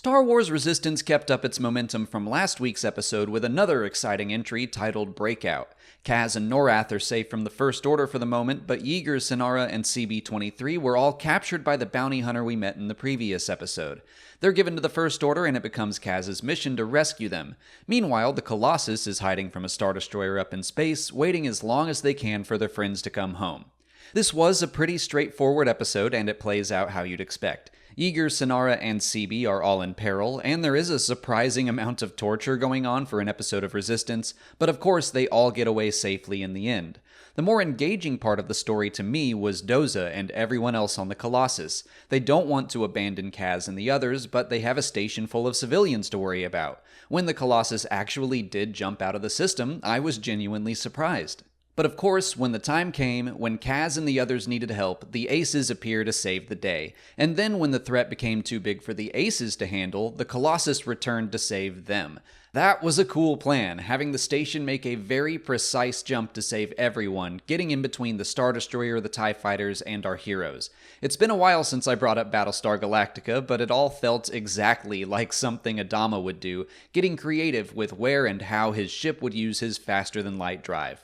Star Wars Resistance kept up its momentum from last week's episode with another exciting entry titled Breakout. Kaz and Norath are safe from the First Order for the moment, but Yeager, Synara, and CB-23 were all captured by the bounty hunter we met in the previous episode. They're given to the First Order and it becomes Kaz's mission to rescue them. Meanwhile, the Colossus is hiding from a Star Destroyer up in space, waiting as long as they can for their friends to come home. This was a pretty straightforward episode and it plays out how you'd expect. Yeager, Synara, and CB are all in peril, and there is a surprising amount of torture going on for an episode of Resistance, but of course they all get away safely in the end. The more engaging part of the story to me was Doza and everyone else on the Colossus. They don't want to abandon Kaz and the others, but they have a station full of civilians to worry about. When the Colossus actually did jump out of the system, I was genuinely surprised. But of course, when the time came, when Kaz and the others needed help, the Aces appear to save the day. And then when the threat became too big for the Aces to handle, the Colossus returned to save them. That was a cool plan, having the station make a very precise jump to save everyone, getting in between the Star Destroyer, the TIE Fighters, and our heroes. It's been a while since I brought up Battlestar Galactica, but it all felt exactly like something Adama would do, getting creative with where and how his ship would use his faster-than-light drive.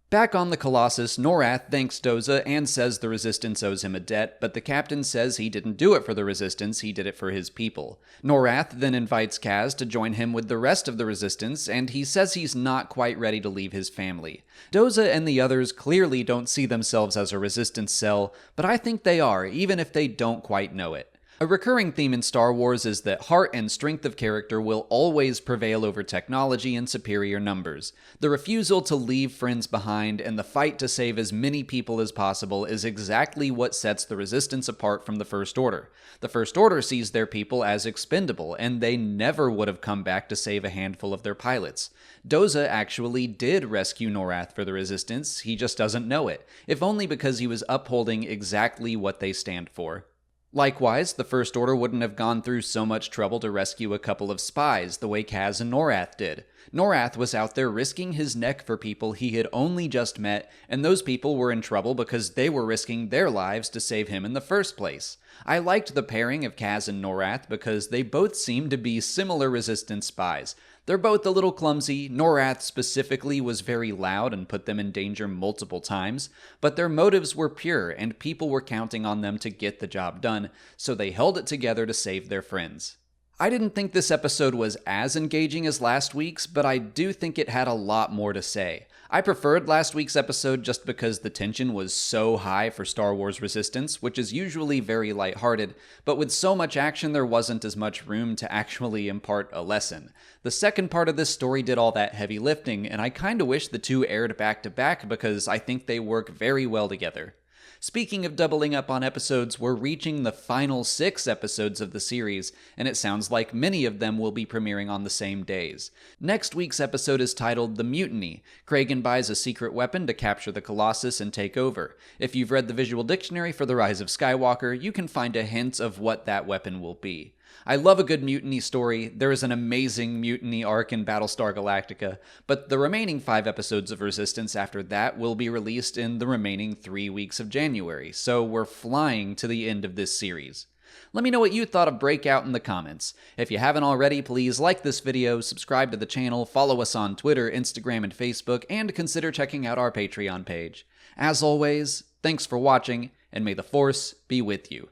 Back on the Colossus, Norath thanks Doza and says the Resistance owes him a debt, but the captain says he didn't do it for the Resistance, he did it for his people. Norath then invites Kaz to join him with the rest of the Resistance, and he says he's not quite ready to leave his family. Doza and the others clearly don't see themselves as a Resistance cell, but I think they are, even if they don't quite know it. A recurring theme in Star Wars is that heart and strength of character will always prevail over technology and superior numbers. The refusal to leave friends behind and the fight to save as many people as possible is exactly what sets the Resistance apart from the First Order. The First Order sees their people as expendable, and they never would have come back to save a handful of their pilots. Doza actually did rescue Norath for the Resistance, he just doesn't know it, if only because he was upholding exactly what they stand for. Likewise, the First Order wouldn't have gone through so much trouble to rescue a couple of spies the way Kaz and Norath did. Norath was out there risking his neck for people he had only just met, and those people were in trouble because they were risking their lives to save him in the first place. I liked the pairing of Kaz and Norath because they both seemed to be similar Resistance spies. They're both a little clumsy, Norath specifically was very loud and put them in danger multiple times, but their motives were pure and people were counting on them to get the job done, so they held it together to save their friends. I didn't think this episode was as engaging as last week's, but I do think it had a lot more to say. I preferred last week's episode just because the tension was so high for Star Wars Resistance, which is usually very lighthearted, but with so much action there wasn't as much room to actually impart a lesson. The second part of this story did all that heavy lifting, and I kinda wish the two aired back to back because I think they work very well together. Speaking of doubling up on episodes, we're reaching the final 6 episodes of the series, and it sounds like many of them will be premiering on the same days. Next week's episode is titled The Mutiny. Kragan buys a secret weapon to capture the Colossus and take over. If you've read the visual dictionary for The Rise of Skywalker, you can find a hint of what that weapon will be. I love a good mutiny story. There is an amazing mutiny arc in Battlestar Galactica, but the remaining 5 episodes of Resistance after that will be released in the remaining 3 weeks of January, so we're flying to the end of this series. Let me know what you thought of Breakout in the comments. If you haven't already, please like this video, subscribe to the channel, follow us on Twitter, Instagram, and Facebook, and consider checking out our Patreon page. As always, thanks for watching, and may the Force be with you.